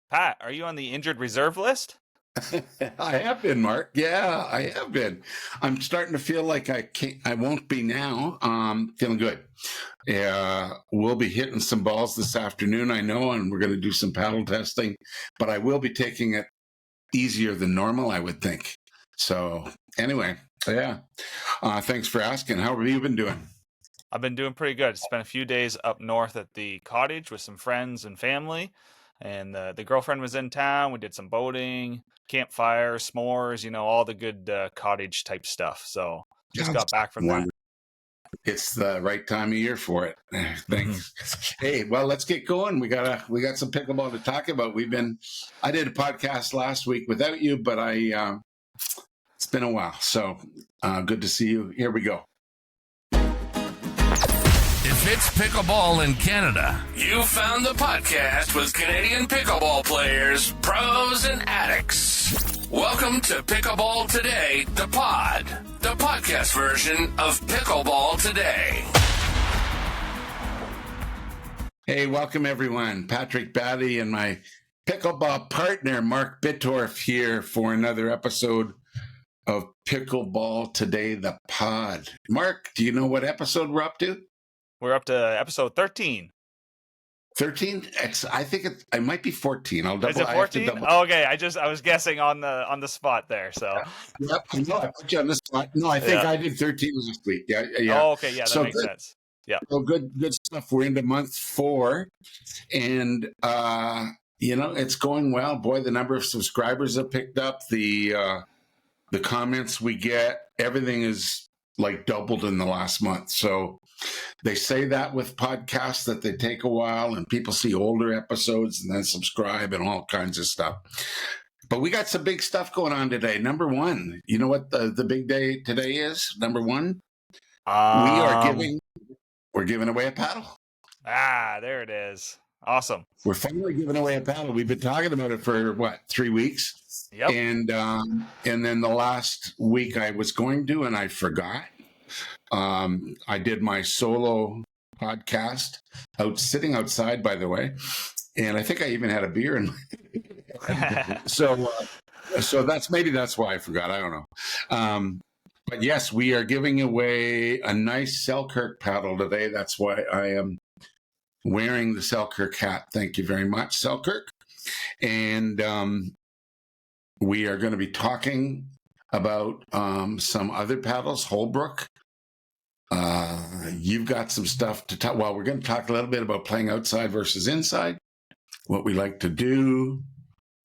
Pat, are you on the injured reserve list? I have been, Mark. Yeah, I have been. I'm starting to feel like I won't be now. Feeling good. We'll be hitting some balls this afternoon, I know, and we're going to do some paddle testing, but I will be taking it easier than normal, I would think. So anyway, yeah. Thanks for asking. How have you been doing? I've been doing pretty good. Spent a few days up north at the cottage with some friends and family, and the girlfriend was in town. We did some boating, campfire, s'mores, all the good cottage type stuff. So just got back from that. It's the right time of year for it. Thanks. Hey, well, let's get going. We got some pickleball to talk about. I did a podcast last week without you, but it's been a while. So good to see you. Here we go. If it's pickleball in Canada, you found the podcast with Canadian pickleball players, pros, and addicts. Welcome to Pickleball Today, the podcast version of Pickleball Today. Hey, welcome everyone. Patrick Batty and my pickleball partner, Mark Bittorf, here for another episode of Pickleball Today, the pod. Mark, do you know what episode we're up to? We're up to episode 13. 13? I think it might be 14. I'll double. Is it 14? Okay, I was guessing on the spot there. So. Yep. No, I put you on the spot. No, I think I did 13 last week. Yeah. Oh, okay. Yeah, that makes sense. Yeah. So good stuff. We're into month 4, and it's going well. Boy, the number of subscribers have picked up. The comments we get, everything is like doubled in the last month. So they say that with podcasts that they take a while and people see older episodes and then subscribe and all kinds of stuff. But we got some big stuff going on today. Number one, you know what the big day today is? Number one, we're giving away a paddle. There it is. Awesome. We're finally giving away a paddle. We've been talking about it for 3 weeks? Yep. And then the last week I was going to, and I forgot. I did my solo podcast sitting outside, by the way, and I think I even had a beer in my so that's why I forgot. I don't know. But yes, we are giving away a nice Selkirk paddle today. That's why I am wearing the Selkirk hat. Thank you very much, Selkirk. And we are going to be talking about some other paddles, Holbrook. You've got some stuff to talk. Well, we're going to talk a little bit about playing outside versus inside, what we like to do,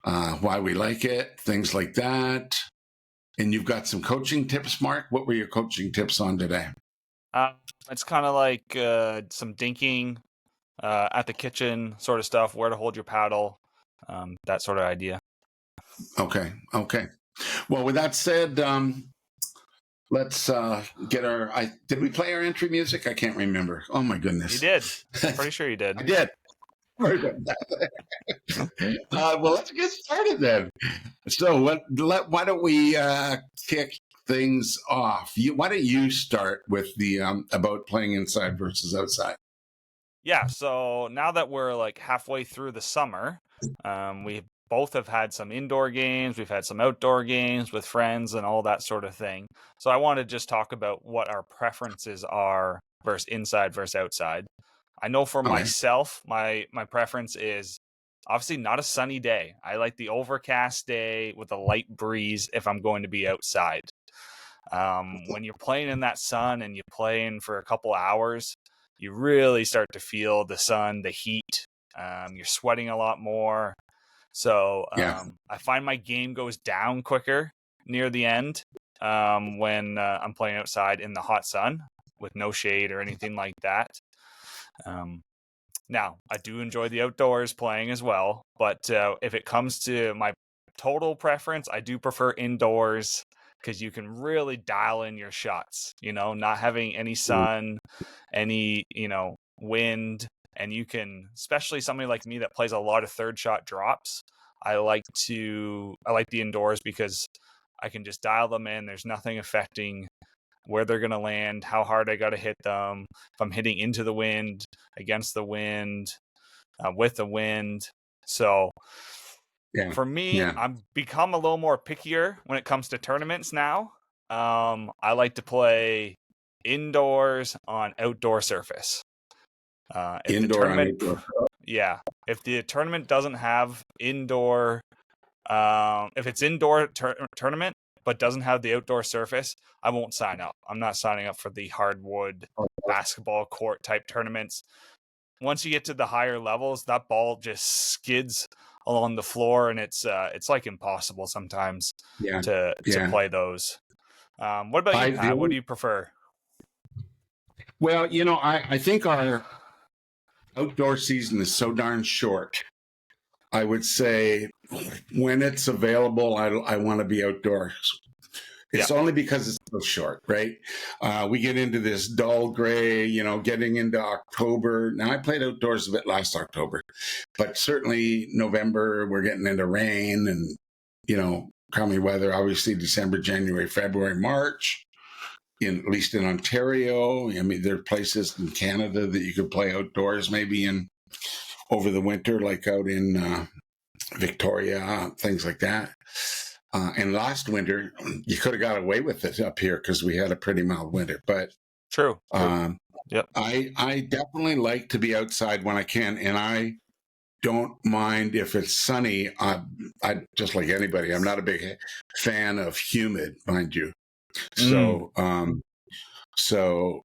why we like it, things like that. And you've got some coaching tips, Mark. What were your coaching tips on today? It's kind of like some dinking at the kitchen sort of stuff, where to hold your paddle, that sort of idea. Okay. Well, with that said, let's get did we play our entry music? I can't remember. Oh my goodness. You did. I'm pretty sure you did. I did. Well, let's get started then. So why don't we kick things off? Why don't you start with the about playing inside versus outside? Yeah. So now that we're like halfway through the summer, we both have had some indoor games. We've had some outdoor games with friends and all that sort of thing. So I want to just talk about what our preferences are versus inside versus outside. I know for myself, my preference is obviously not a sunny day. I like the overcast day with a light breeze if I'm going to be outside. When you're playing in that sun and you're playing for a couple hours, you really start to feel the sun, the heat. You're sweating a lot more. So I find my game goes down quicker near the end when I'm playing outside in the hot sun with no shade or anything like that. Now, I do enjoy the outdoors playing as well, but if it comes to my total preference, I do prefer indoors because you can really dial in your shots, not having any sun, any, wind. And you can, especially somebody like me that plays a lot of third shot drops, I like the indoors because I can just dial them in. There's nothing affecting where they're going to land, how hard I got to hit them, if I'm hitting into the wind, against the wind, with the wind. So Yeah. for me, I'm become a little more pickier when it comes to tournaments now. I like to play indoors on outdoor surface. If the Indoor on tournament, outdoor. yeah, if the tournament doesn't have indoor, if it's indoor tournament but doesn't have the outdoor surface, I won't sign up. I'm not signing up for the hardwood basketball court type tournaments. Once you get to the higher levels, that ball just skids along the floor, and it's like impossible sometimes to play those. What about you, Pat? What do you prefer? Well, I think our outdoor season is so darn short. I would say when it's available, I want to be outdoors. It's only because it's so short, right? We get into this dull gray, getting into October. Now, I played outdoors a bit last October, but certainly November, we're getting into rain and, crummy weather. Obviously, December, January, February, March, at least in Ontario. I mean, there are places in Canada that you could play outdoors maybe in over the winter, like out in Victoria, things like that. And last winter, you could have got away with it up here because we had a pretty mild winter. But true. Yep. I definitely like to be outside when I can, and I don't mind if it's sunny. I just like anybody. I'm not a big fan of humid, mind you. So so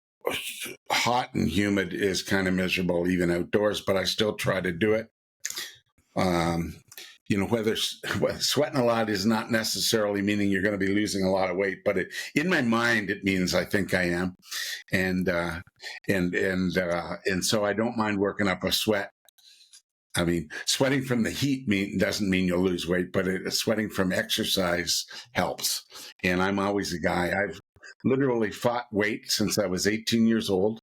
hot and humid is kind of miserable even outdoors, but I still try to do it. Whether sweating a lot is not necessarily meaning you're going to be losing a lot of weight, but in my mind, it means I think I am. And so I don't mind working up a sweat. I mean, sweating from the heat doesn't mean you'll lose weight, but sweating from exercise helps. And I'm always a guy. I've literally fought weight since I was 18 years old.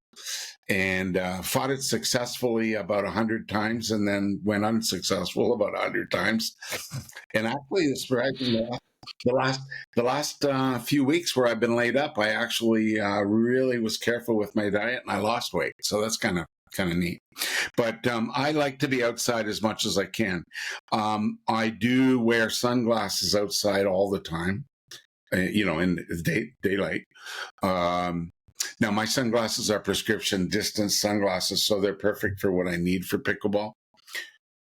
And fought it successfully about 100 times, and then went unsuccessful about 100 times. And actually, it's surprising. The last few weeks where I've been laid up, I actually really was careful with my diet, and I lost weight. So that's kind of neat. But I like to be outside as much as I can. I do wear sunglasses outside all the time, in the daylight. Now, my sunglasses are prescription distance sunglasses, so they're perfect for what I need for pickleball.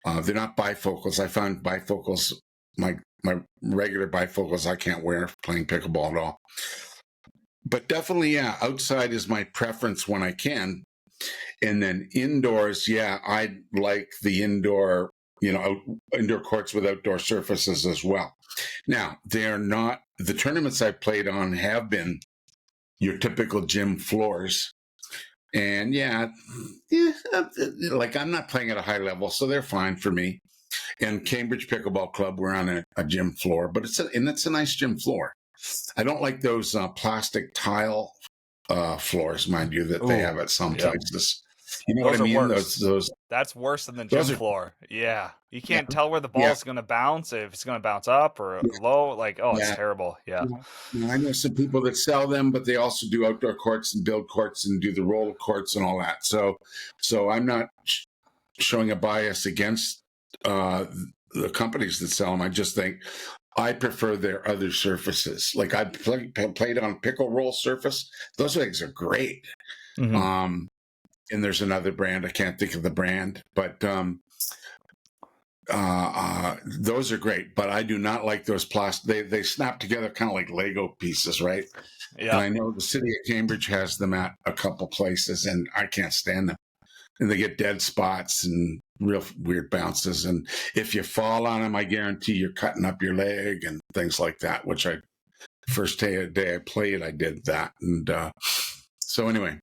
They're not bifocals. I found bifocals, my regular bifocals, I can't wear playing pickleball at all. But definitely, outside is my preference when I can. And then indoors, I like the indoor, indoor courts with outdoor surfaces as well. Now, they're not, the tournaments I've played on have been your typical gym floors. And like I'm not playing at a high level, so they're fine for me. And Cambridge Pickleball Club, we're on a gym floor, but it's a nice gym floor. I don't like those plastic tile floors, mind you, that they have at some places. You know what I mean? Those That's worse than the gym floor. Yeah. You can't tell where the ball is going to bounce, if it's going to bounce up or low. It's terrible. Yeah. I know some people that sell them, but they also do outdoor courts and build courts and do the roller courts and all that. So I'm not showing a bias against the companies that sell them. I just think I prefer their other surfaces. Like I played on pickle roll surface. Those things are great. Mm-hmm. And there's another brand. I can't think of the brand, but those are great. But I do not like those plastic. They snap together kind of like Lego pieces, right? Yeah. And I know the city of Cambridge has them at a couple places, and I can't stand them. And they get dead spots and real weird bounces. And if you fall on them, I guarantee you're cutting up your leg and things like that. Which first day I played, I did that. And so anyway.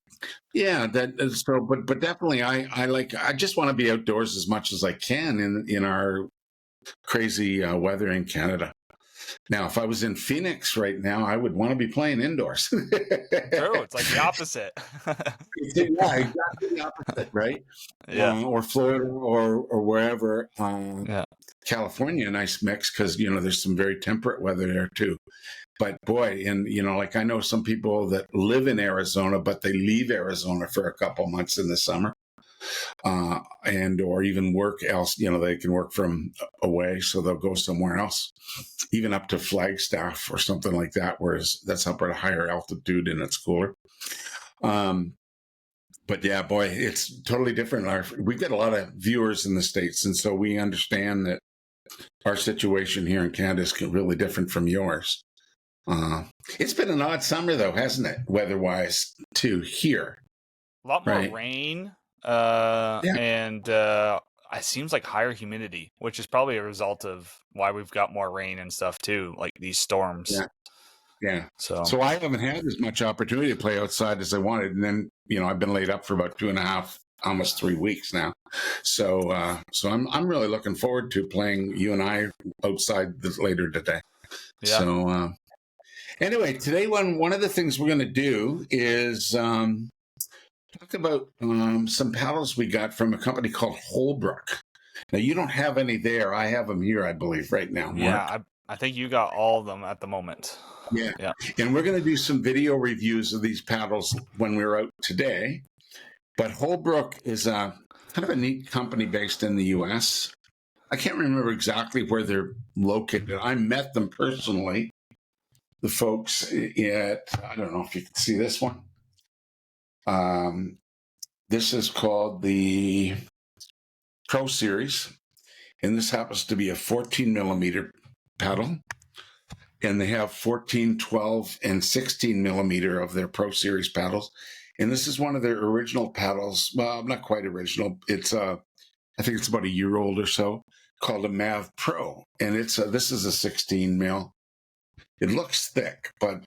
Yeah, but definitely I just want to be outdoors as much as I can in our crazy weather in Canada. Now, if I was in Phoenix right now, I would want to be playing indoors. True, it's like the opposite. Exactly the opposite, right? Yeah. Or Florida or wherever. California, a nice mix because there's some very temperate weather there too. But boy, and like I know some people that live in Arizona, but they leave Arizona for a couple months in the summer. and or even work else. They can work from away, so they'll go somewhere else, even up to Flagstaff or something like that, whereas that's up at a higher altitude and it's cooler. But yeah, boy, it's totally different. We get a lot of viewers in the States, and so we understand that our situation here in Canada is really different from yours. It's been an odd summer, though, hasn't it, weather-wise, too, here? A lot more Right. rain, Yeah. and it seems like higher humidity, which is probably a result of why we've got more rain and stuff, too, like these storms. Yeah. Yeah. So I haven't had as much opportunity to play outside as I wanted. And then, I've been laid up for about 2.5, almost 3 weeks now. So I'm really looking forward to playing you and I outside later today. Yeah. So anyway, today one of the things we're going to do is talk about some paddles we got from a company called Holbrook. Now, you don't have any there. I have them here, I believe, right now, Mark. Yeah, I think you got all of them at the moment. Yeah. And we're going to do some video reviews of these paddles when we're out today. But Holbrook is a kind of a neat company based in the U.S. I can't remember exactly where they're located. I met them personally, the folks I don't know if you can see this one. This is called the Pro Series, and this happens to be a 14 millimeter paddle. And they have 14, 12, and 16 millimeter of their Pro Series paddles. And this is one of their original paddles. Well, not quite original. It's I think it's about a year old or so, called a Mav Pro. And this is a 16 mil. It looks thick, but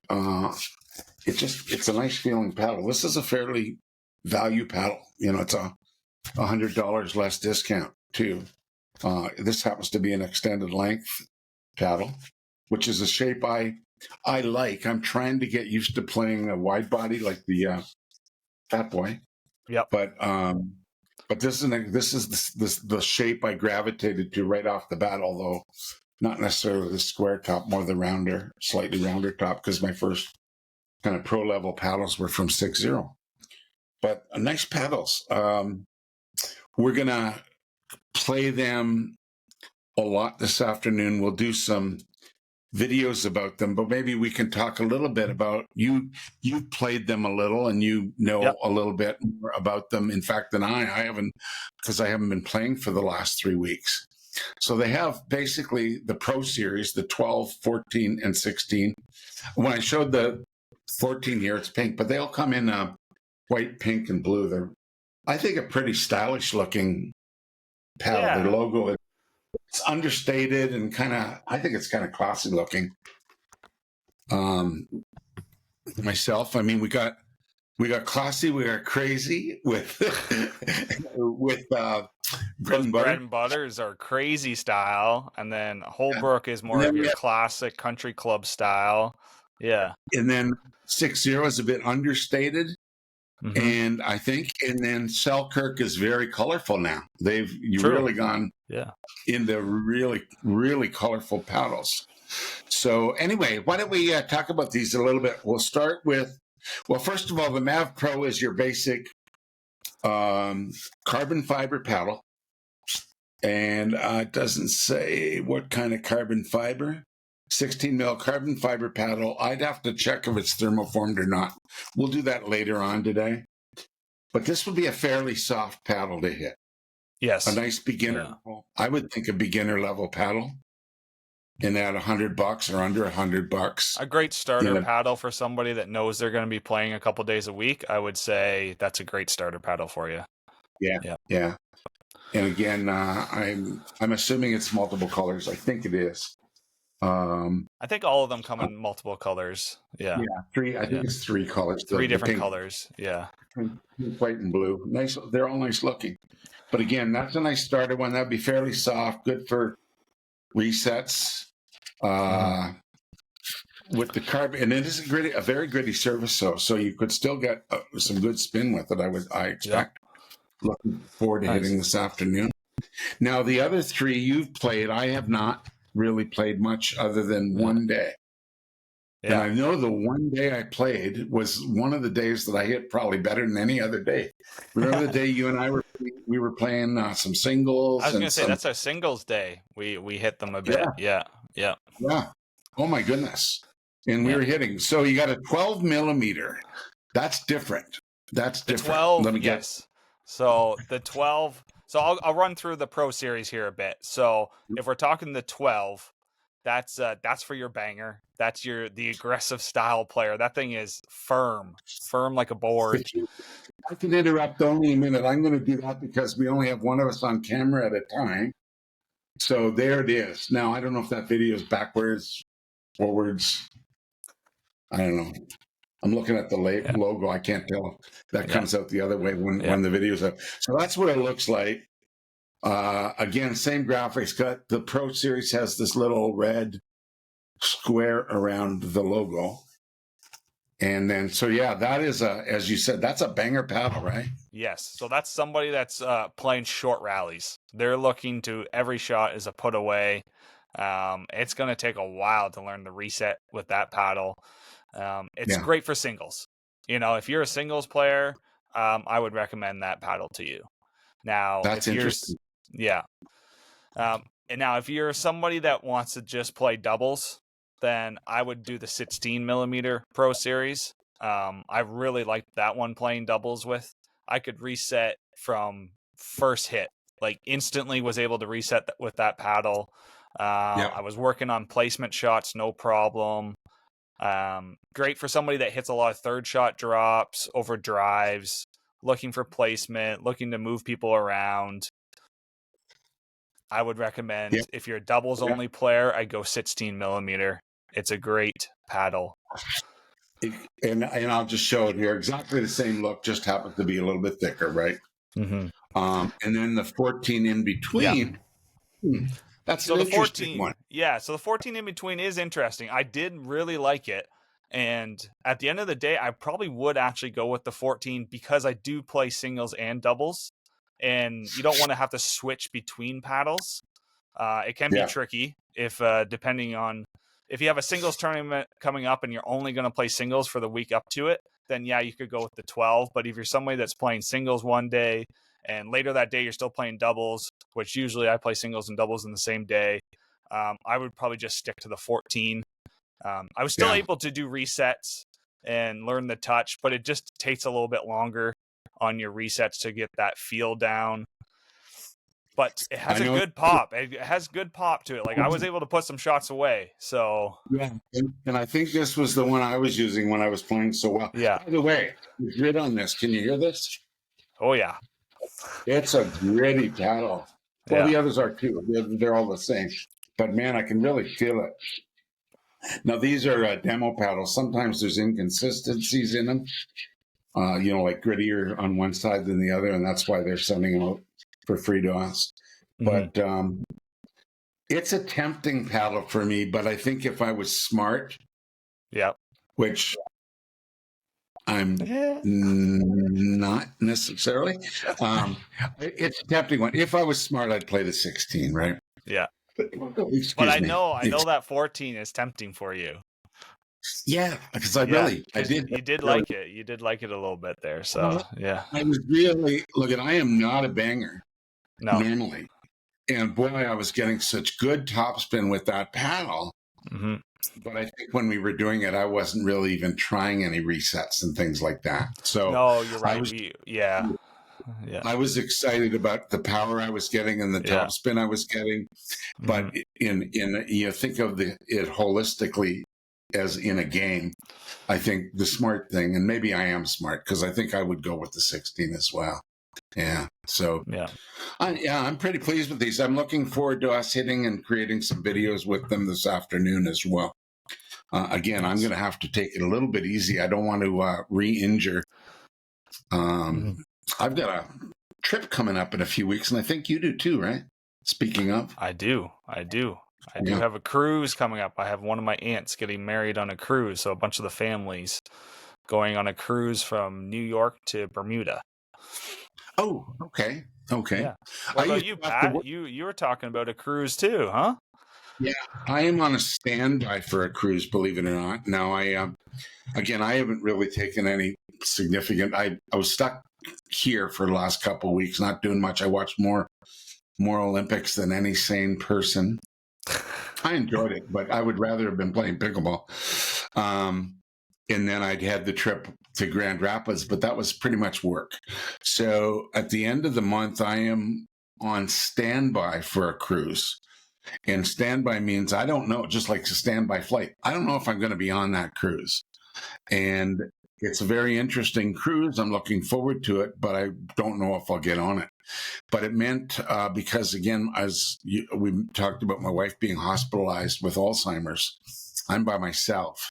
it's a nice feeling paddle. This is a fairly value paddle. It's $100 less discount too. This happens to be an extended length paddle, which is a shape I like. I'm trying to get used to playing a wide body like the Fat Boy. Yep. But this is the shape I gravitated to right off the bat, although not necessarily the square top, more the slightly rounder top, because my first kind of pro level paddles were from 6-0. But nice paddles. We're gonna play them a lot this afternoon. We'll do some videos about them, but maybe we can talk a little bit about you've played them a little and Yep. a little bit more about them, in fact, than I haven't, because I haven't been playing for the last 3 weeks. So they have basically the Pro Series, the 12, 14, and 16. When I showed the 14 here, it's pink, but they all come in white, pink, and blue. They're, I think, a pretty stylish looking paddle. Yeah. Their logo is understated and I think it's kind of classy looking. Myself, I mean, we got classy, we got crazy with bread and butter. Bread and butters are crazy style, and then Holbrook is more of your classic country club style. Yeah. And then 6-0 is a bit understated. Mm-hmm. And I think, and then Selkirk is very colorful now. You've True. really gone into really, really colorful paddles. So anyway, why don't we talk about these a little bit? We'll start with, first of all, the Mav Pro is your basic carbon fiber paddle. And it doesn't say what kind of carbon fiber. 16 mil carbon fiber paddle. I'd have to check if it's thermoformed or not. We'll do that later on today. But this would be a fairly soft paddle to hit. Yes. A nice beginner level. I would think a beginner level paddle. And at $100 or under $100. A great starter paddle for somebody that knows they're going to be playing a couple days a week. I would say that's a great starter paddle for you. Yeah. And again, I'm assuming it's multiple colors. I think it is. I think all of them come in multiple colors. Yeah. Three. I think it's 3 colors. 3 different colors. Yeah. White and blue. Nice. They're all nice looking. But again, that's a nice starter one. That'd be fairly soft, good for resets. With the carbon, and it is a very gritty surface, so you could still get some good spin with it. I expect. Looking forward to hitting this afternoon. Now, the other 3 you've played, I have not really played much other than one day. And I know the one day I played was one of the days that I hit probably better than any other day. Remember the day you and I were playing some singles? I was going to say, that's our singles day. We hit them a bit. Yeah. Oh my goodness. And we were hitting. So you got a 12 millimeter. That's different. That's different. 12, Let me yes. So the 12. So I'll run through the Pro Series here a bit. So if we're talking the 12, that's for your banger. That's the aggressive style player. That thing is firm like a board. I can interrupt only a minute. I'm going to do that because we only have one of us on camera at a time. So there it is. Now, I don't know if that video is backwards, forwards. I don't know. I'm looking at the logo. I can't tell if that comes out the other way when the video's up. So that's what it looks like. Again, same graphics. Got the Pro Series has this little red square around the logo. And then, so yeah, that is as you said, that's a banger paddle, right? Yes. So that's somebody that's playing short rallies. They're looking to every shot is a put away. It's going to take a while to learn the reset with that paddle. It's great for singles. You know, if you're a singles player, I would recommend that paddle to you. Now, that's interesting. And now if you're somebody that wants to just play doubles, then I would do the 16 millimeter Pro Series. I really liked that one playing doubles with. I could reset from first hit, like instantly was able to reset with that paddle. I was working on placement shots, no problem. Great for somebody that hits a lot of third shot drops, over drives, looking for placement, looking to move people around. I would recommend if you're a doubles only player, I'd go 16 millimeter. It's a great paddle. And I'll just show it here. Exactly the same look, just happens to be a little bit thicker, right? Mm-hmm. And then the 14 in between. That's so an interesting one. Yeah, so the 14 in between is interesting. I did really like it. And at the end of the day, I probably would actually go with the 14 because I do play singles and doubles. And you don't want to have to switch between paddles. It can be tricky if depending on if you have a singles tournament coming up and you're only going to play singles for the week up to it, then you could go with the 12. But if you're somebody that's playing singles one day and later that day you're still playing doubles, which usually I play singles and doubles in the same day, I would probably just stick to the 14. I was still able to do resets and learn the touch, but it just takes a little bit longer on your resets to get that feel down. But it has a good pop. It has good pop to it. Like I was able to put some shots away. So and I think this was the one I was using when I was playing so well. Yeah. By the way, grit on this. Can you hear this? Oh yeah. It's a gritty paddle. Well, the others are too. They're all the same. But man, I can really feel it. Now these are demo paddles. Sometimes there's inconsistencies in them. Like grittier on one side than the other, and that's why they're sending them out for free to us. But it's a tempting paddle for me, but I think if I was smart, which I'm not necessarily, it's a tempting one. If I was smart, I'd play the 16, right? Yeah. But I know that 14 is tempting for you. Yeah, because I did. You did like it. You did like it a little bit there. So I was really I am not a banger normally, and boy, I was getting such good topspin with that paddle. Mm-hmm. But I think when we were doing it, I wasn't really even trying any resets and things like that. So no, you're right. I was excited about the power I was getting and the topspin I was getting, but in you think of it holistically. As in a game, I think the smart thing, and maybe I am smart because I think I would go with the 16 as well. Yeah. So I'm pretty pleased with these. I'm looking forward to us hitting and creating some videos with them this afternoon as well. Again, I'm going to have to take it a little bit easy. I don't want to re-injure. I've got a trip coming up in a few weeks, and I think you do too, right? Speaking of, I do have a cruise coming up. I have one of my aunts getting married on a cruise, so a bunch of the families going on a cruise from New York to Bermuda. Oh, okay. Yeah. What about you, Pat? You were talking about a cruise too, huh? Yeah, I am on a standby for a cruise, believe it or not. Now, again, I haven't really taken any significant. I was stuck here for the last couple of weeks, not doing much. I watched more Olympics than any sane person. I enjoyed it, but I would rather have been playing pickleball. And then I'd had the trip to Grand Rapids, but that was pretty much work. So at the end of the month, I am on standby for a cruise. And standby means I don't know, just like a standby flight. I don't know if I'm going to be on that cruise. And it's a very interesting cruise. I'm looking forward to it, but I don't know if I'll get on it. But it meant, because again, we talked about my wife being hospitalized with Alzheimer's, I'm by myself.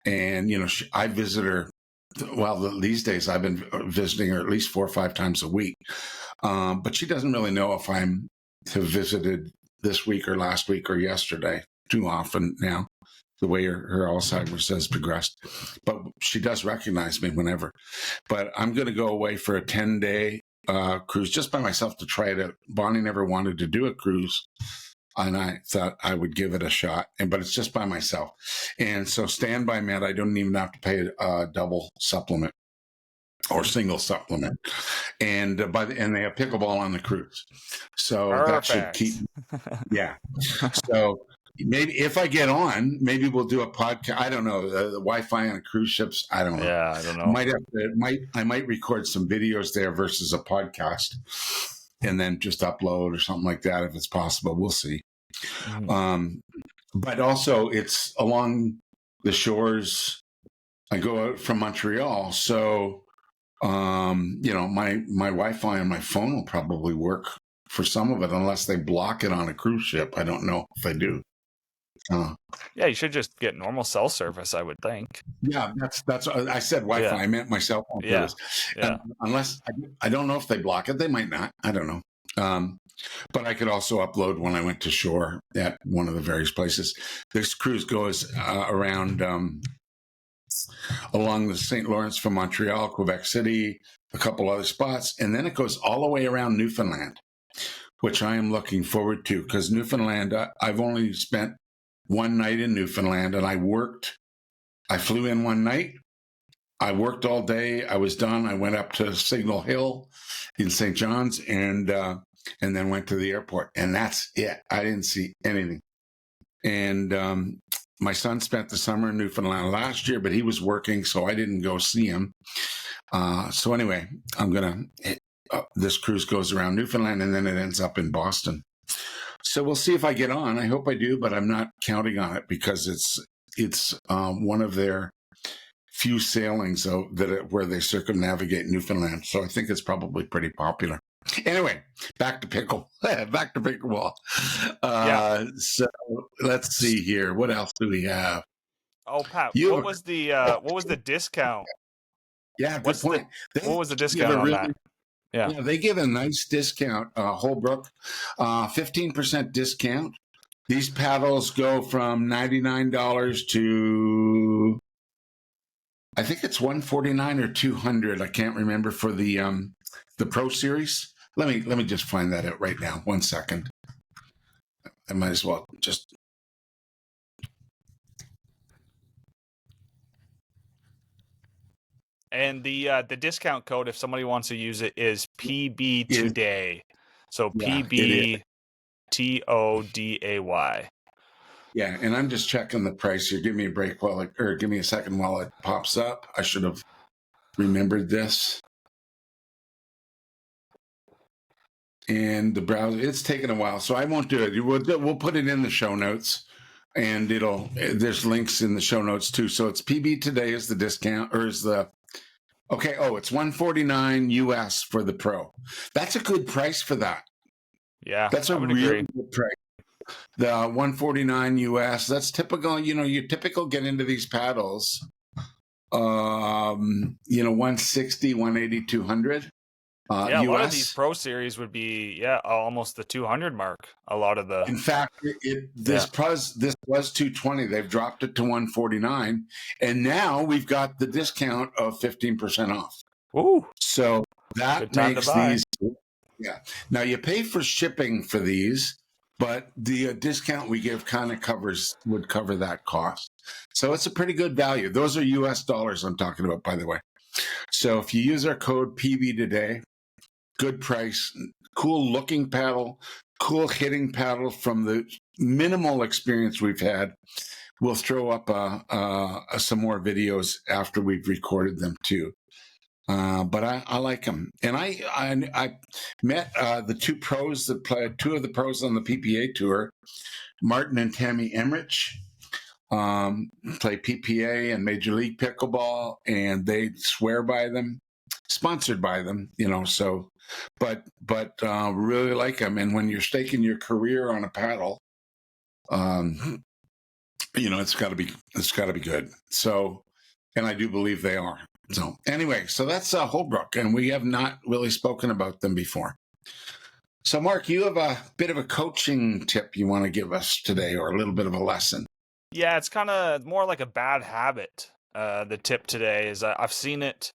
And, I visit her. Well, these days I've been visiting her at least 4 or 5 times a week. But she doesn't really know if I'm to visited this week or last week or yesterday too often now, the way her Alzheimer's has progressed. But she does recognize me whenever. But I'm going to go away for a 10-day cruise just by myself to try it out. Bonnie never wanted to do a cruise, and I thought I would give it a shot. But it's just by myself. And so standby meant I don't even have to pay a double supplement or single supplement. And and they have pickleball on the cruise. So that should keep, yeah. So maybe if I get on, maybe we'll do a podcast. I don't know, the Wi-Fi on cruise ships. I don't know. Yeah, I don't know. I might record some videos there versus a podcast, and then just upload or something like that if it's possible. We'll see. Mm-hmm. But also, it's along the shores. I go out from Montreal, so my Wi-Fi on my phone will probably work for some of it, unless they block it on a cruise ship. I don't know if they do. Yeah, you should just get normal cell service, I would think. Yeah, that's I said Wi-Fi. Yeah. I meant my cell phone service. Yeah. Unless I don't know if they block it. They might not. I don't know. But I could also upload when I went to shore at one of the various places. This cruise goes around along the St. Lawrence from Montreal, Quebec City, a couple other spots, and then it goes all the way around Newfoundland, which I am looking forward to, because Newfoundland, I've only spent one night in Newfoundland, and I flew in one night, I worked all day, I was done, I went up to Signal Hill in St. John's, and then went to the airport, and that's it. I didn't see anything. And my son spent the summer in Newfoundland last year, but he was working, so I didn't go see him. So anyway, this cruise goes around Newfoundland, and then it ends up in Boston. So we'll see if I get on. I hope I do, but I'm not counting on it, because it's one of their few sailings where they circumnavigate Newfoundland. So I think it's probably pretty popular. Anyway, back to pickleball. So let's see here. What else do we have? Oh, Pat, what was the discount? Yeah, good point. What was the discount on that? Yeah, they give a nice discount. Holbrook, 15% discount. These paddles go from $99 to, I think it's $149 or $200. I can't remember, for the Pro Series. Let me just find that out right now. 1 second. I might as well just. And the discount code, if somebody wants to use it, is PBToday. So PBToday. Yeah, and I'm just checking the price here. Give me a break give me a second while it pops up. I should have remembered this. And the browser, it's taken a while, so I won't do it. We'll put it in the show notes, and there's links in the show notes too. So it's PBToday is the discount, or is the, okay. Oh, it's $149 US for the Pro. That's a good price for that. Yeah, that's a really good price. The $149 US. That's typical. You typical get into these paddles. 160, 180, 200. A lot of these Pro Series would be almost the 200 mark. A lot of the. In fact, this was 220. They've dropped it to 149, and now we've got the discount of 15% off. Ooh! So that makes these. Yeah. Now you pay for shipping for these, but the discount we give kind of would cover that cost. So it's a pretty good value. Those are US dollars I'm talking about, by the way. So if you use our code PBToday, good price, cool looking paddle, cool hitting paddle from the minimal experience we've had. We'll throw up some more videos after we've recorded them too. But I like them, and I met the two pros that play, two of the pros on the PPA tour, Martin and Tammy Emmerich, play PPA and Major League Pickleball, and they swear by them, sponsored by them, So, but really like them, and when you're staking your career on a paddle, it's got to be good. So, and I do believe they are. So anyway, so that's Holbrook, and we have not really spoken about them before. So Mark, you have a bit of a coaching tip you want to give us today, or a little bit of a lesson. Yeah, it's kind of more like a bad habit. The tip today is I've seen it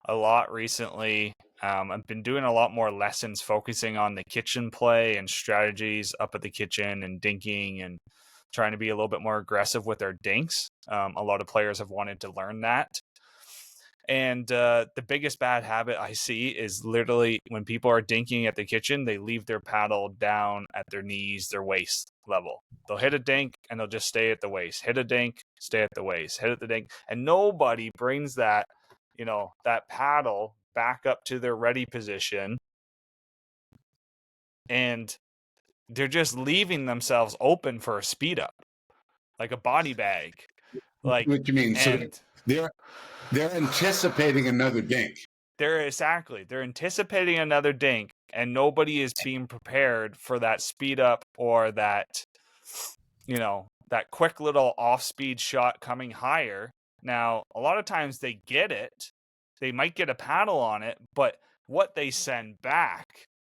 a lot recently. I've been doing a lot more lessons focusing on the kitchen play and strategies up at the kitchen and dinking and trying to be a little bit more aggressive with their dinks. A lot of players have wanted to learn that. And the biggest bad habit I see is literally when people are dinking at the kitchen, they leave their paddle down at their knees, their waist level. They'll hit a dink and they'll just stay at the waist. Hit a dink, stay at the waist. Hit at the dink. And nobody brings that, that paddle back up to their ready position. And they're just leaving themselves open for a speed up, like a body bag. Like, what do you mean? So they're anticipating another dink. They're anticipating another dink, and nobody is being prepared for that speed up or that, that quick little off-speed shot coming higher. Now, a lot of times they get it. They might get a paddle on it, but what they send back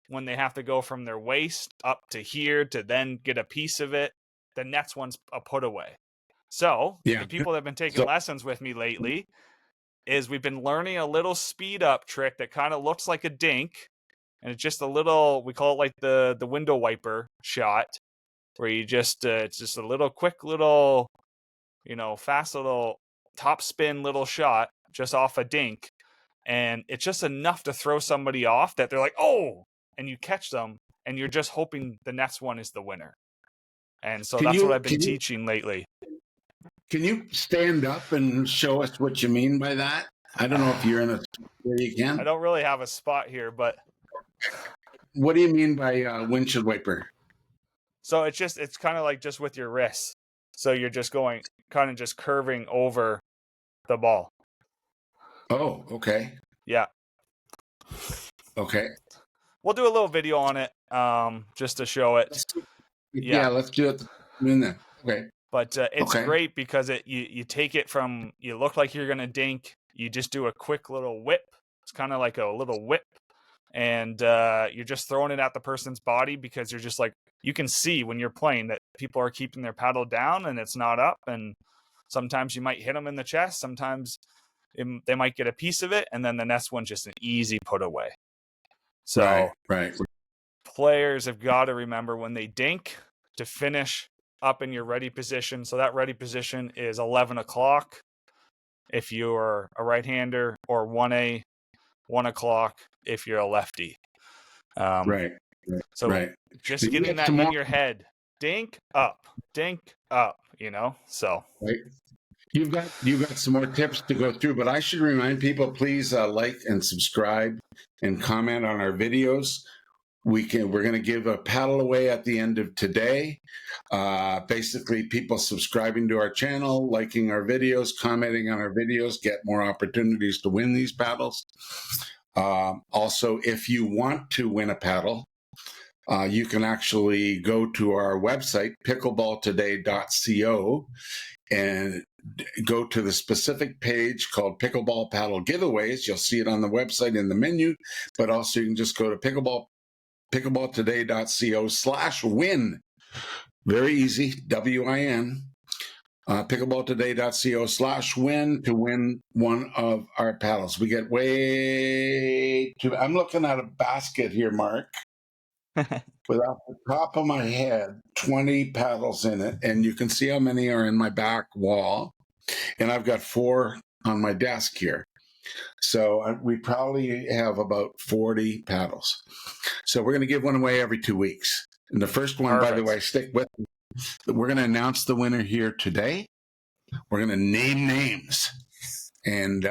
when they have to go from their waist up to here to then get a piece of it, the next one's a put away. So, the people that have been taking lessons with me lately is we've been learning a little speed up trick that kind of looks like a dink, and it's just a little, we call it like the window wiper shot, where you just it's just a little quick little, fast little top spin little shot just off a dink, and it's just enough to throw somebody off that they're like, oh, and you catch them, and you're just hoping the next one is the winner. And so that's what I've been teaching lately. Can you stand up and show us what you mean by that? I don't know if you're in a spot where you can. I don't really have a spot here, but what do you mean by windshield wiper? So it's kind of like just with your wrists. So you're just going, kind of just curving over the ball. Oh, okay. Yeah. Okay. We'll do a little video on it, just to show it. Yeah, let's do it. Okay. But it's great because you take it from, you look like you're going to dink, you just do a quick little whip. It's kind of like a little whip. And you're just throwing it at the person's body because you're just like, you can see when you're playing that people are keeping their paddle down and it's not up. And sometimes you might hit them in the chest. Sometimes they might get a piece of it. And then the next one's just an easy put away. So right. Players have got to remember when they dink to finish up in your ready position. So that ready position is 11 o'clock if you're a right-hander, or 1 o'clock if you're a lefty. Right. So just getting that in your head. Dink up, so. Right. You've got some more tips to go through, but I should remind people, please like and subscribe and comment on our videos. We're going to give a paddle away at the end of today. Basically, people subscribing to our channel, liking our videos, commenting on our videos, get more opportunities to win these paddles. Also, if you want to win a paddle, you can actually go to our website, pickleballtoday.co, and go to the specific page called Pickleball Paddle Giveaways. You'll see it on the website in the menu, but also you can just go to pickleballtoday.co/win. Very easy, WIN. Pickleballtoday.co/win to win one of our paddles. We get way too. I'm looking at a basket here, Mark. with off the top of my head 20 paddles in it, and you can see how many are in my back wall. And I've got 4 on my desk here. So we probably have about 40 paddles. So we're going to give one away every 2 weeks. And the first one, by the way, stick with me. We're going to announce the winner here today. We're going to name names. And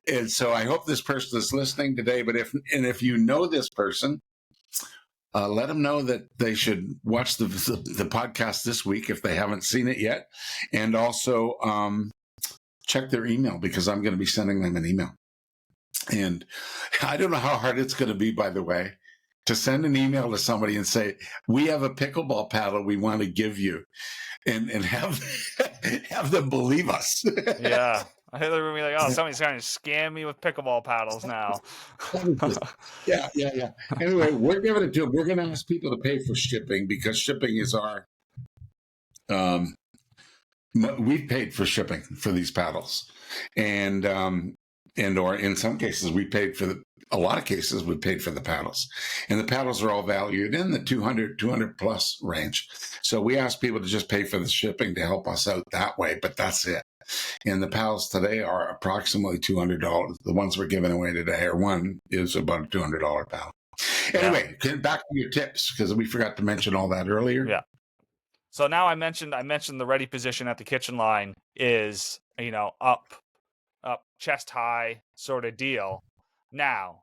and so I hope this person is listening today. But if you know this person, let them know that they should watch the podcast this week if they haven't seen it yet. And also check their email, because I'm going to be sending them an email. And I don't know how hard it's going to be, by the way, to send an email to somebody and say, we have a pickleball paddle we want to give you, and have them believe us. Yeah. I think they're going to be like, oh, somebody's trying to scam me with pickleball paddles now. Yeah. Anyway, we're giving it to them. We're going to ask people to pay for shipping, because shipping is our... we've paid for shipping for these paddles, and or in some cases a lot of cases we paid for the paddles, and the paddles are all valued in the 200 plus range. So we ask people to just pay for the shipping to help us out that way, but that's it. And the paddles today are approximately $200. The ones we're giving away today, or one is about a $200 paddle. Anyway, back to your tips, because we forgot to mention all that earlier. Yeah. So now I mentioned the ready position at the kitchen line is, up chest high sort of deal. Now,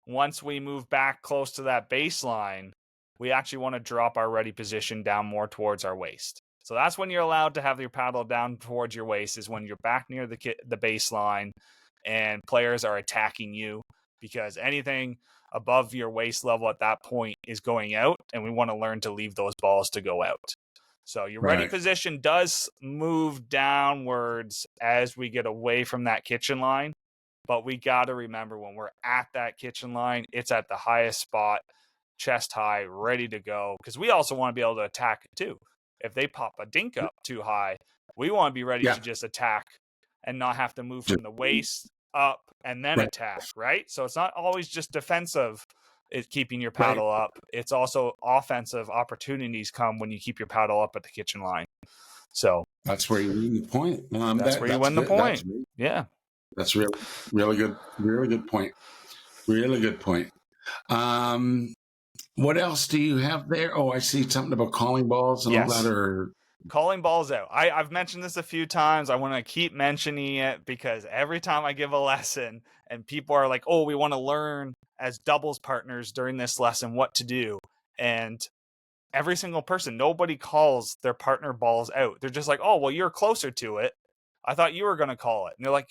once we move back close to that baseline, we actually want to drop our ready position down more towards our waist. So that's when you're allowed to have your paddle down towards your waist, is when you're back near the baseline and players are attacking you, because anything above your waist level at that point is going out, and we want to learn to leave those balls to go out. So your ready position does move downwards as we get away from that kitchen line, but we got to remember, when we're at that kitchen line, it's at the highest spot, chest high, ready to go, because we also want to be able to attack it too. If they pop a dink up too high, we want to be ready to just attack and not have to move from the waist up and then attack, right? So it's not always just defensive. It's keeping your paddle up. It's also offensive opportunities come when you keep your paddle up at the kitchen line. So that's where you win the point. That's where you win the point. That's really good. Really good point. Really good point. What else do you have there? Oh, I see something about calling balls and all that. Or calling balls out. I've mentioned this a few times. I want to keep mentioning it, because every time I give a lesson and people are like, oh, we want to learn as doubles partners during this lesson what to do. And every single person, nobody calls their partner balls out. They're just like, oh, well, you're closer to it. I thought you were going to call it. And they're like,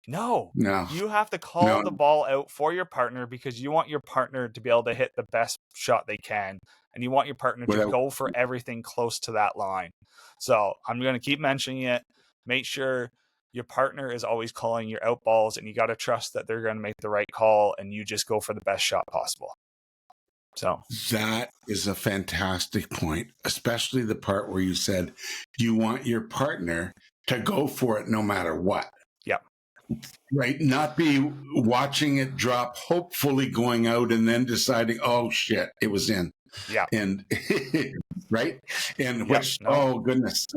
no, you have to call the ball out for your partner, because you want your partner to be able to hit the best shot they can. And you want your partner to go for everything close to that line. So I'm going to keep mentioning it. Make sure your partner is always calling your out balls, and you got to trust that they're going to make the right call, and you just go for the best shot possible. So that is a fantastic point, especially the part where you said you want your partner to go for it no matter what. Yeah. Right. Not be watching it drop, hopefully going out, and then deciding, oh shit, it was in. Yeah. And right. And which, oh goodness.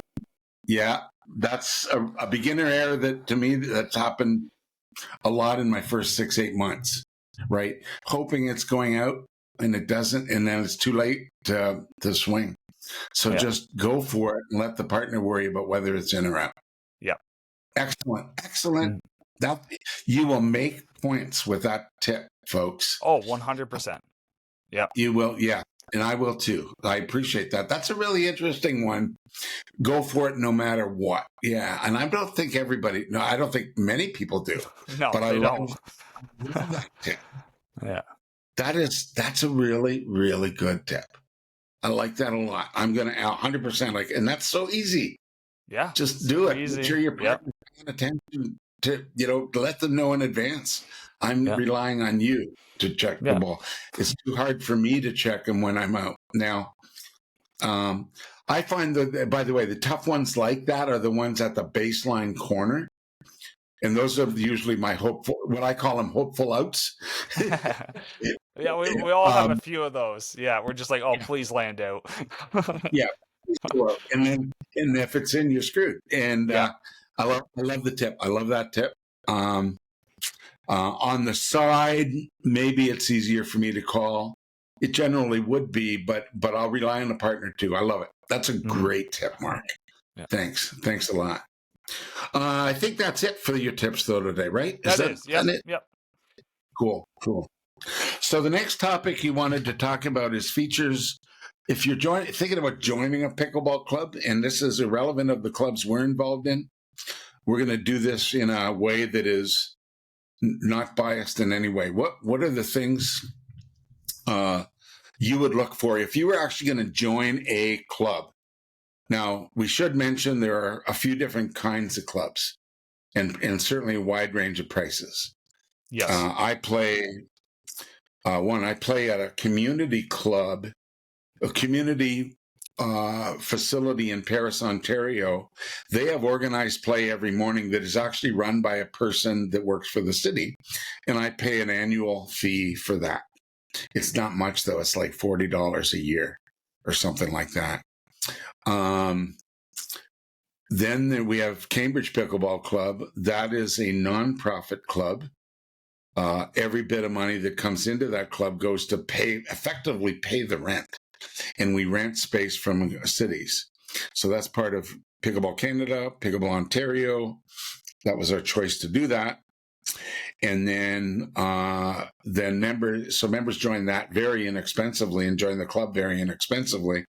Yeah. That's a beginner error that, to me, that's happened a lot in my first 6-8 months. Right. Hoping it's going out, and it doesn't. And then it's too late to swing. So just go for it and let the partner worry about whether it's in or out. Yeah. Excellent. That you will make points with that tip, folks. Oh, 100%. Yeah. You will. Yeah. And I will too. I appreciate that. That's a really interesting one. Go for it no matter what. Yeah. And I don't think I don't think many people do. No, but I love that tip. Yeah. That's a really, really good tip. I like that a lot. I'm going to 100% like, and that's so easy. Yeah. Just do it. Make sure your partner's paying attention to, let them know in advance. I'm relying on you to check the ball. It's too hard for me to check them when I'm out. Now, I find that, by the way, the tough ones like that are the ones at the baseline corner. And those are usually my hopeful, what I call them hopeful outs. Yeah, we all have a Um, few of those. Yeah, we're just like, oh, please land out. yeah. And if it's in, you're screwed. And Yeah. I love the tip. I love that tip. On the side, maybe it's easier for me to call. It generally would be, but I'll rely on the partner too. I love it. That's a great tip, Mark. Yeah. Thanks a lot. I think that's it for your tips though today, right? That is. Yep. it? Yep. Cool. So the next topic you wanted to talk about is features. If you're thinking about joining a pickleball club, and this is irrelevant of the clubs we're involved in, we're going to do this in a way that is not biased in any way. What are the things you would look for if you were actually going to join a club? Now, we should mention there are a few different kinds of clubs and certainly a wide range of prices. Yes. I play at a community club, a community facility in Paris, Ontario. They have organized play every morning that is actually run by a person that works for the city. And I pay an annual fee for that. It's not much though. It's like $40 a year or something like that. Then we have Cambridge Pickleball Club. That is a nonprofit club. Every bit of money that comes into that club goes to effectively pay the rent. And we rent space from cities. So that's part of Pickleball Canada, Pickleball Ontario. That was our choice to do that. And then members join that very inexpensively and join the club very inexpensively.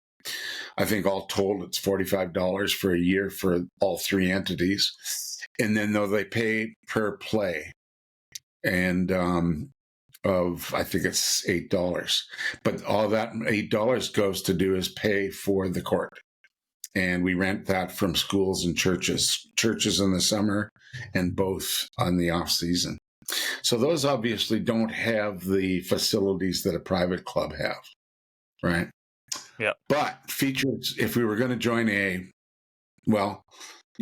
I think all told, it's $45 for a year for all three entities. And then though they pay per play. And I think it's $8. But all that $8 goes to do is pay for the court. And we rent that from schools and churches in the summer and both on the off season. So those obviously don't have the facilities that a private club have, right? Yeah. But features, if we were going to join it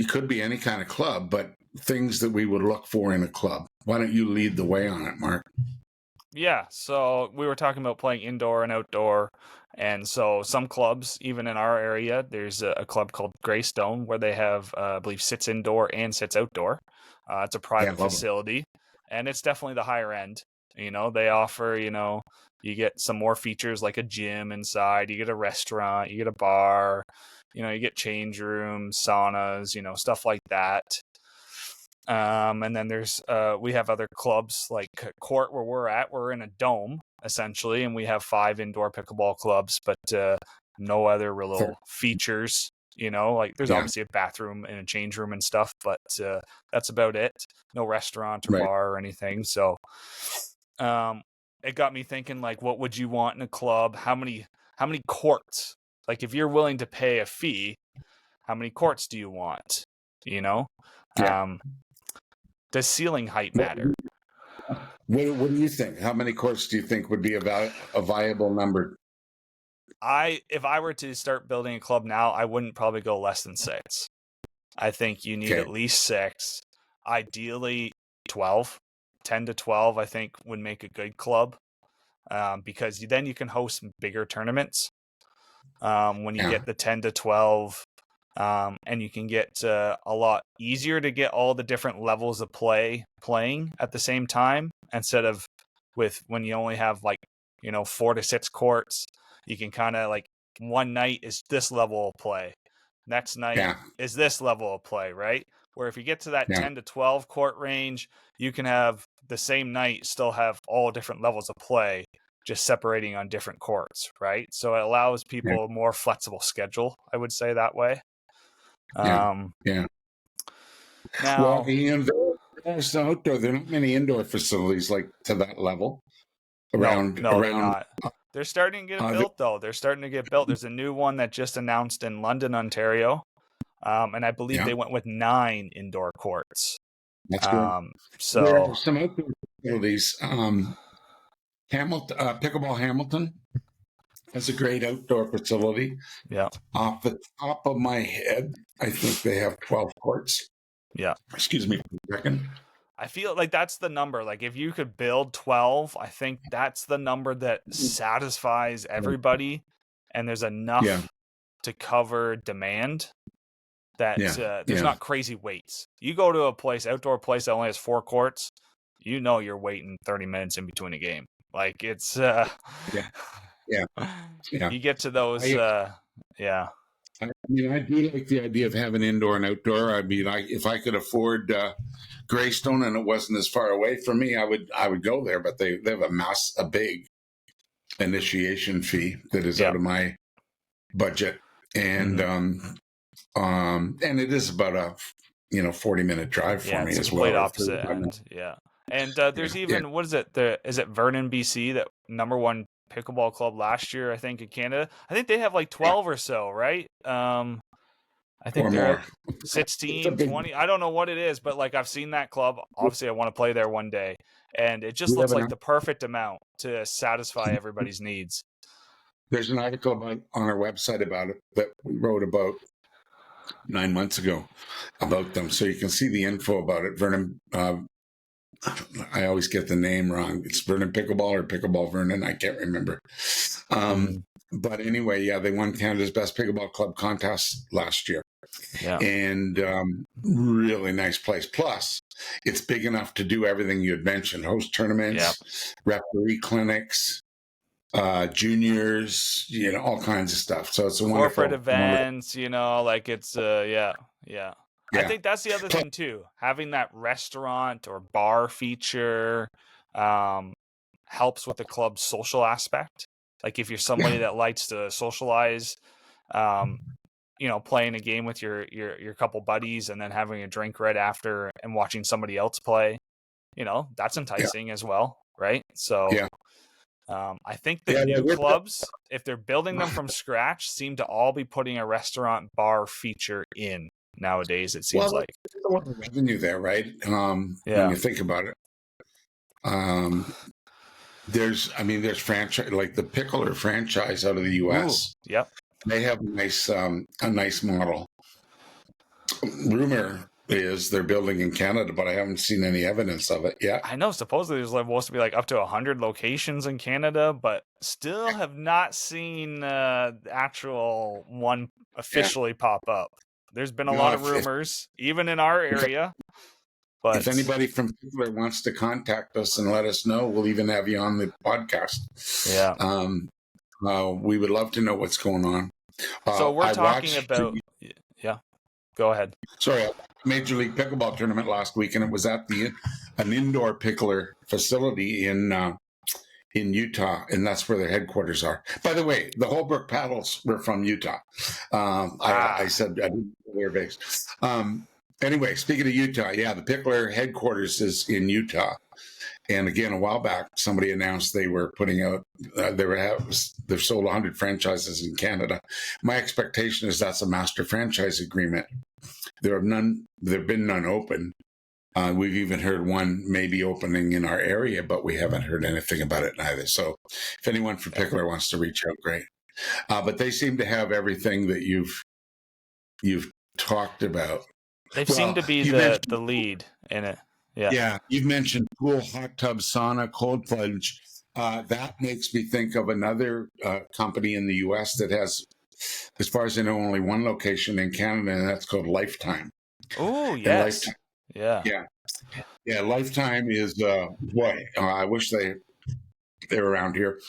could be any kind of club, but things that we would look for in a club. Why don't you lead the way on it, Mark? Yeah, so we were talking about playing indoor and outdoor, and so some clubs, even in our area, there's a club called Greystone where they have, I believe, sits indoor and sits outdoor. It's a private facility, and it's definitely the higher end. They offer, you get some more features like a gym inside, you get a restaurant, you get a bar, you get change rooms, saunas, stuff like that. And then there's we have other clubs like Court where we're in a dome essentially, and we have 5 indoor pickleball clubs, but no other real features. Like there's obviously a bathroom and a change room and stuff, but that's about it. No restaurant or bar or anything. So it got me thinking, like, what would you want in a club? How many courts? Like, if you're willing to pay a fee, how many courts do you want? Does ceiling height matter? What do you think? How many courts do you think would be a viable number? If I were to start building a club now, I wouldn't probably go less than 6. I think you need at least 6. Ideally 12. 10 to 12, I think, would make a good club, because then you can host bigger tournaments when you get the 10 to 12. And you can get a lot easier to get all the different levels of playing at the same time, instead of when you only have 4 to 6 courts. You can kind of one night is this level of play, next night is this level of play, right? Where if you get to that 10 to 12 court range, you can have the same night still have all different levels of play, just separating on different courts, right? So it allows people a more flexible schedule, I would say that way. Now, there's outdoor. There are not many indoor facilities to that level. No, they're not. They're starting to get built, though. They're starting to get built. There's a new one that just announced in London, Ontario, and I believe they went with 9 indoor courts. That's good. So there are some outdoor facilities. Pickleball Hamilton has a great outdoor facility. Yeah. Off the top of my head, I think they have 12 courts. Yeah. Excuse me for a second. I feel like that's the number. Like if you could build 12, I think that's the number that satisfies everybody, and there's enough to cover demand that there's not crazy waits. You go to a place, outdoor place that only has 4 courts, you know you're waiting 30 minutes in between a game. Like it's you get to those I mean, I do like the idea of having indoor and outdoor. I mean, if I could afford Greystone and it wasn't as far away from me, I would go there. But they have a big initiation fee that is out of my budget, and and it is about a 40-minute drive for me as well. Complete opposite end. And there's even what is it? Is it Vernon, BC, that #1 pickleball club last year, I think, in Canada? I think they have like 12 or so, right? I think they're 16, 20. I don't know what it is, but like I've seen that club. Obviously, I want to play there one day, and it just looks like the perfect amount to satisfy everybody's needs. There's an article on our website about it that we wrote about 9 months ago about them, so you can see the info about it. Vernon. I always get the name wrong. It's Vernon Pickleball or Pickleball Vernon. I can't remember. But anyway, they won Canada's Best Pickleball Club contest last year. Yeah. And really nice place. Plus, it's big enough to do everything you had mentioned. Host tournaments, referee clinics, juniors, all kinds of stuff. So it's a corporate events, like it's, I think that's the other thing too. Having that restaurant or bar feature helps with the club's social aspect. Like if you're somebody that likes to socialize, playing a game with your couple buddies and then having a drink right after and watching somebody else play, that's enticing as well, right? So I think the new clubs, if they're building them from scratch, seem to all be putting a restaurant bar feature in. Nowadays, it seems like there's a lot of revenue there, right? When you think about it, there's franchise, like the Pickler franchise out of the U.S. Ooh, yep, they have a nice model. Rumor is they're building in Canada, but I haven't seen any evidence of it yet. I know supposedly there's supposed to be like up to 100 locations in Canada, but still have not seen the actual one officially pop up. There's been a lot of rumors, even in our area. But if anybody from Pickler wants to contact us and let us know, we'll even have you on the podcast. Yeah. We would love to know what's going on. So we're talking about... Yeah. Go ahead. Sorry, Major League Pickleball tournament last week, and it was at an indoor Pickler facility in Utah, and that's where their headquarters are. By the way, the Holbrook Paddles were from Utah. I said I didn't know their base. Anyway, speaking of Utah, the Pickler headquarters is in Utah. And again, a while back, somebody announced they were putting out, they've sold 100 franchises in Canada. My expectation is that's a master franchise agreement. There have been none open. We've even heard one maybe opening in our area, but we haven't heard anything about it either. So if anyone from Pickler wants to reach out, great. But they seem to have everything that you've talked about. They seem to be the lead in it. Yeah. You've mentioned pool, hot tub, sauna, cold plunge. That makes me think of another company in the U.S. that has, as far as I know, only one location in Canada, and that's called Lifetime. Oh, yes. Yeah. Lifetime is, I wish they're around here.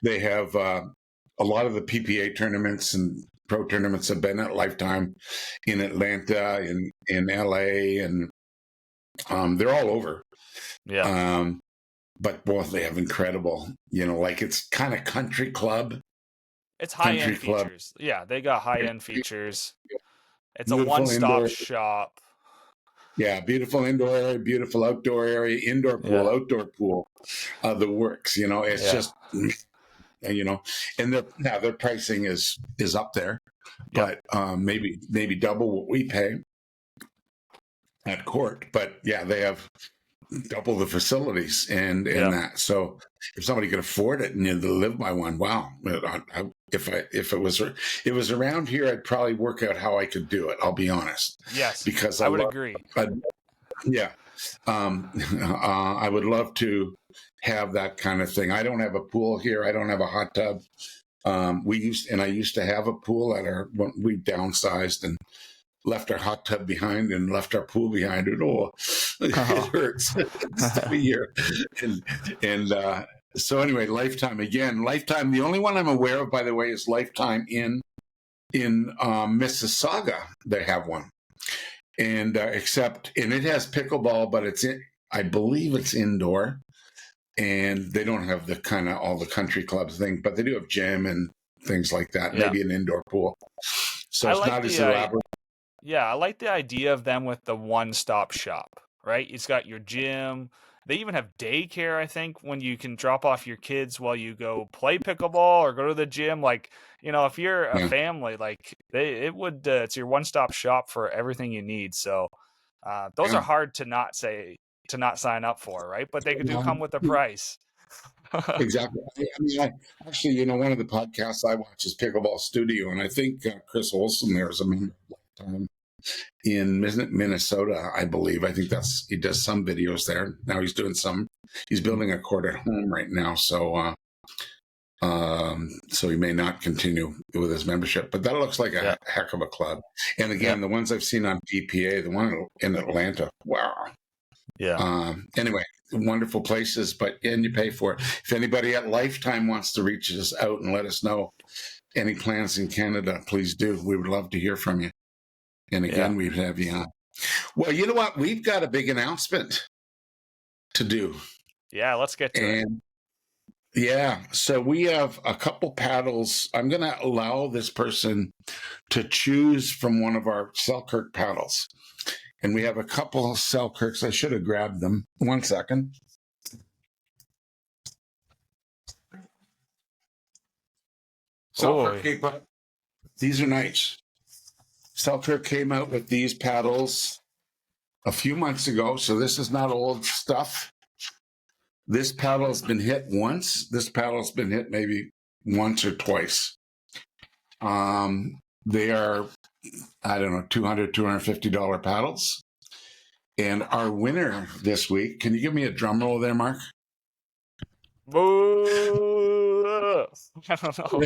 They have a lot of the PPA tournaments and pro tournaments have been at Lifetime in Atlanta, in LA, and they're all over. Yeah. But both they have incredible, like it's kind of country club. It's high-end features. Yeah, they got high-end features. It's a one-stop shop. Yeah, beautiful indoor area, beautiful outdoor area, indoor pool, outdoor pool, the works, it's just, and their pricing is up there, but maybe double what we pay at court. But they have double the facilities and that. So if somebody can afford it and they live by one, wow, If it was around here, I'd probably work out how I could do it. I'll be honest. Yes, Because I would agree. Yeah. I would love to have that kind of thing. I don't have a pool here. I don't have a hot tub. I used to have a pool when we downsized and left our hot tub behind and left our pool behind. And it hurts this time of year. And so anyway, Lifetime again. Lifetime. The only one I'm aware of, by the way, is Lifetime in Mississauga. They have one. And it has pickleball, but I believe it's indoor, and they don't have the kind of all the country clubs thing, but they do have gym and things like that. Yeah. Maybe an indoor pool. So it's not as elaborate. Yeah, I like the idea of them with the one-stop shop, right? It's got your gym. They even have daycare, I think, when you can drop off your kids while you go play pickleball or go to the gym. Like, if you're a family, like it's your one-stop shop for everything you need. So those are hard to not sign up for, right? But they do come with a price. Exactly. Actually, one of the podcasts I watch is Pickleball Studio, and I think Chris Olson there is a member in Minnesota, I believe. I think he does some videos there. Now he's building a court at home right now. So he may not continue with his membership, but that looks like a heck of a club. And again, the ones I've seen on PPA, the one in Atlanta, wow. Yeah. Anyway, wonderful places, and you pay for it. If anybody at Lifetime wants to reach us out and let us know any plans in Canada, please do. We would love to hear from you. And again, we'd have you on. Well, you know what? We've got a big announcement to do. Yeah, let's get to it. Yeah, so we have a couple paddles. I'm going to allow this person to choose from one of our Selkirk paddles. And we have a couple of Selkirks. I should have grabbed them. 1 second. Selkirk, these are nice. Selkirk came out with these paddles a few months ago, so this is not old stuff. This paddle has been hit once. This paddle's been hit maybe once or twice. They are, I don't know, $200, $250 paddles. And our winner this week, can you give me a drum roll there, Mark? I don't know.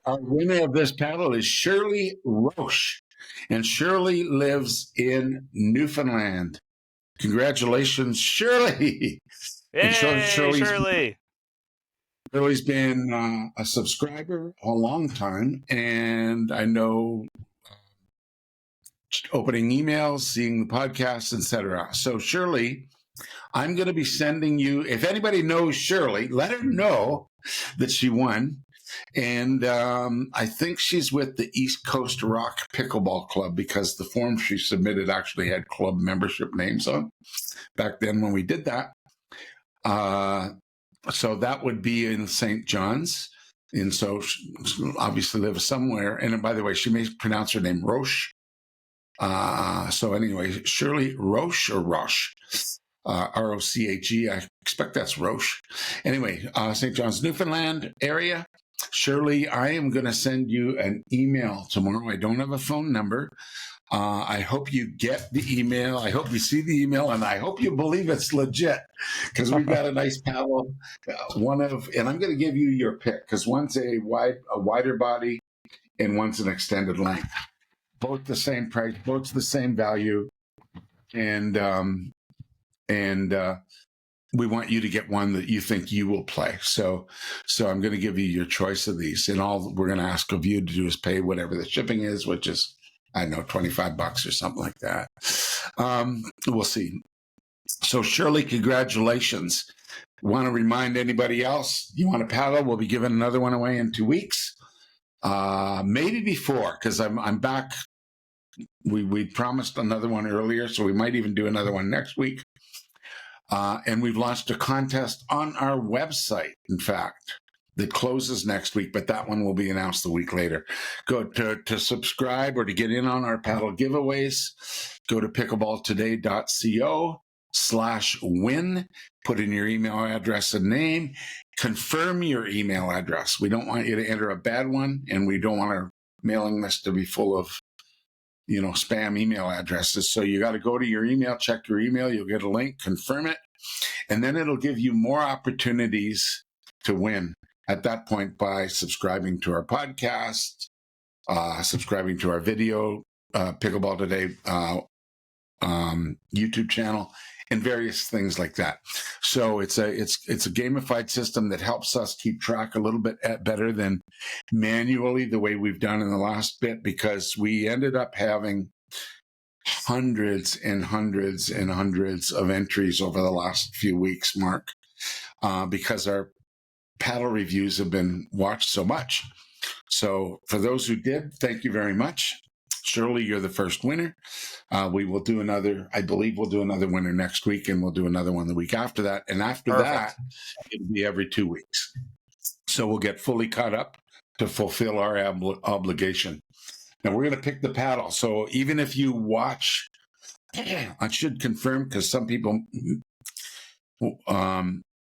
Our winner of this paddle is Shirley Roche, and Shirley lives in Newfoundland. Congratulations, Shirley! Yay, Shirley! Shirley's been a subscriber a long time, and I know opening emails, seeing the podcast, etc. So, Shirley, I'm going to be sending you. If anybody knows Shirley, let her know that she won. And I think she's with the East Coast Rock Pickleball Club, because the form she submitted actually had club membership names on back then when we did that. So that would be in St. John's. And so she obviously lives somewhere. And by the way, she may pronounce her name Roche. So anyway, Shirley Roche or Roche, R-O-C-H-E. I expect that's Roche. Anyway, St. John's, Newfoundland area. Shirley, I am going to send you an email tomorrow. I don't have a phone number. I hope you get the email. I hope you see the email, and I hope you believe it's legit, because we've got a nice paddle. And I'm going to give you your pick, because one's a wider body and one's an extended length. Both the same price, both the same value, and we want you to get one that you think you will play. So I'm going to give you your choice of these, and all we're going to ask of you to do is pay whatever the shipping is, which is, I don't know, $25 or something like that. We'll see. So Shirley, congratulations. Want to remind anybody else, you want a paddle? We'll be giving another one away in 2 weeks. Maybe before, because I'm back. We promised another one earlier, so we might even do another one next week. And we've launched a contest on our website, in fact, that closes next week, but that one will be announced a week later. Go to subscribe or to get in on our paddle giveaways. Go to pickleballtoday.co/win. Put in your email address and name. confirm your email address. We don't want you to enter a bad one, and we don't want our mailing list to be full of, spam email addresses. So you got to go to your email, check your email. You'll get a link, confirm it, and then it'll give you more opportunities to win at that point by subscribing to our podcast, subscribing to our video, Pickleball Today YouTube channel, and various things like that. So it's a gamified system that helps us keep track a little bit better than manually the way we've done in the last bit, because we ended up having hundreds and hundreds and hundreds of entries over the last few weeks, Mark, because our paddle reviews have been watched so much. So for those who did, thank you very much. Shirley, you're the first winner. We will do another, I believe we'll do another winner next week, and we'll do another one the week after that. And after that, it'll be every 2 weeks. So we'll get fully caught up to fulfill our obligation. Now we're going to pick the paddle. So even if you watch, I should confirm, because some people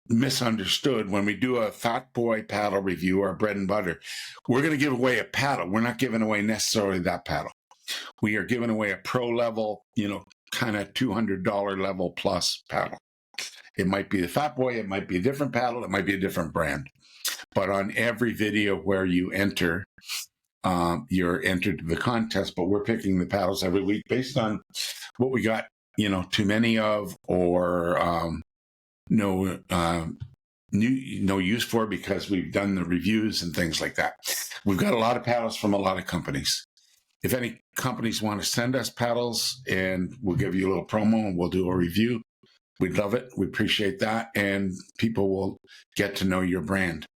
misunderstood when we do a Fat Boy paddle review, our bread and butter, we're going to give away a paddle. We're not giving away necessarily that paddle. We are giving away a pro level, kind of $200 level plus paddle. It might be the Fat Boy, it might be a different paddle, it might be a different brand. But on every video where you enter, you're entered to the contest. But we're picking the paddles every week based on what we got, too many of, or no use for, because we've done the reviews and things like that. We've got a lot of paddles from a lot of companies. If any companies want to send us paddles, and we'll give you a little promo and we'll do a review, we'd love it. We appreciate that. And people will get to know your brand.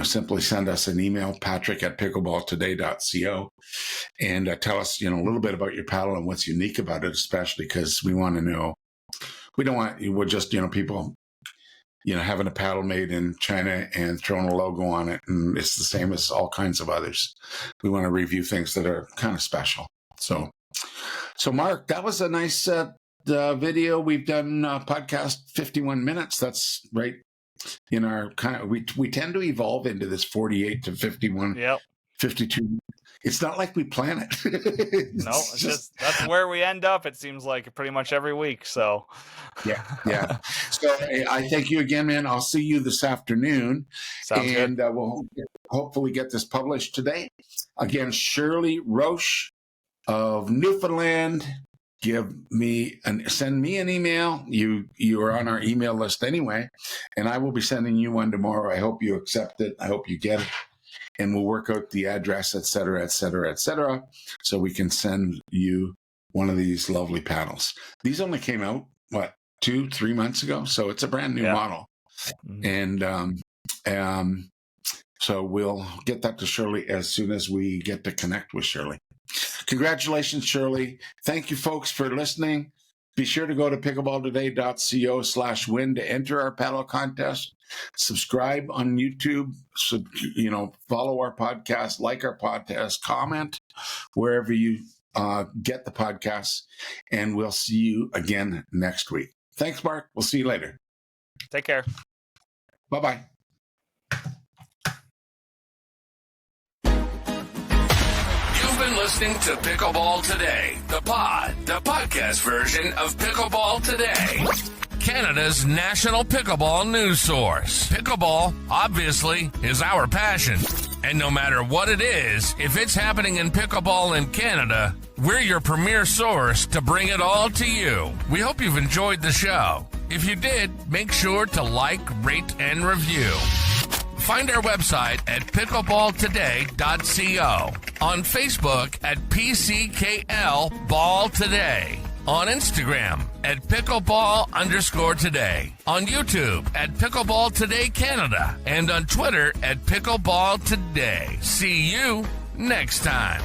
Simply send us an email, patrick@pickleballtoday.co, and tell us, a little bit about your paddle and what's unique about it, especially because we want to know. We don't want, we're just, people, having a paddle made in China and throwing a logo on it, and it's the same as all kinds of others. We want to review things that are kind of special. So Mark, that was a nice video. We've done podcast 51 minutes. That's right in our kind of, we tend to evolve into this 48 to 51, 52. It's not like we plan it. No, it's just that's where we end up. It seems like pretty much every week. So, yeah. So I thank you again, man. I'll see you this afternoon, and we'll hopefully get this published today. Again, Shirley Roche of Newfoundland, send me an email. You are on our email list anyway, and I will be sending you one tomorrow. I hope you accept it. I hope you get it. And we'll work out the address, et cetera, so we can send you one of these lovely paddles. These only came out, 2-3 months ago? So it's a brand new model. And so we'll get that to Shirley as soon as we get to connect with Shirley. Congratulations, Shirley. Thank you, folks, for listening. Be sure to go to pickleballtoday.co/win to enter our paddle contest. Subscribe on YouTube. So, follow our podcast, like our podcast, comment wherever you get the podcast, and we'll see you again next week. Thanks, Mark. We'll see you later. Take care. Bye-bye. You've been listening to Pickleball Today, the podcast version of Pickleball Today, Canada's national pickleball news source. Pickleball, obviously, is our passion. And no matter what it is, if it's happening in pickleball in Canada, we're your premier source to bring it all to you. We hope you've enjoyed the show. If you did, make sure to like, rate, and review. Find our website at pickleballtoday.co. On Facebook at PCKL Ball Today. On Instagram at pickleball_today. On YouTube at Pickleball Today Canada. And on Twitter at Pickleball Today. See you next time.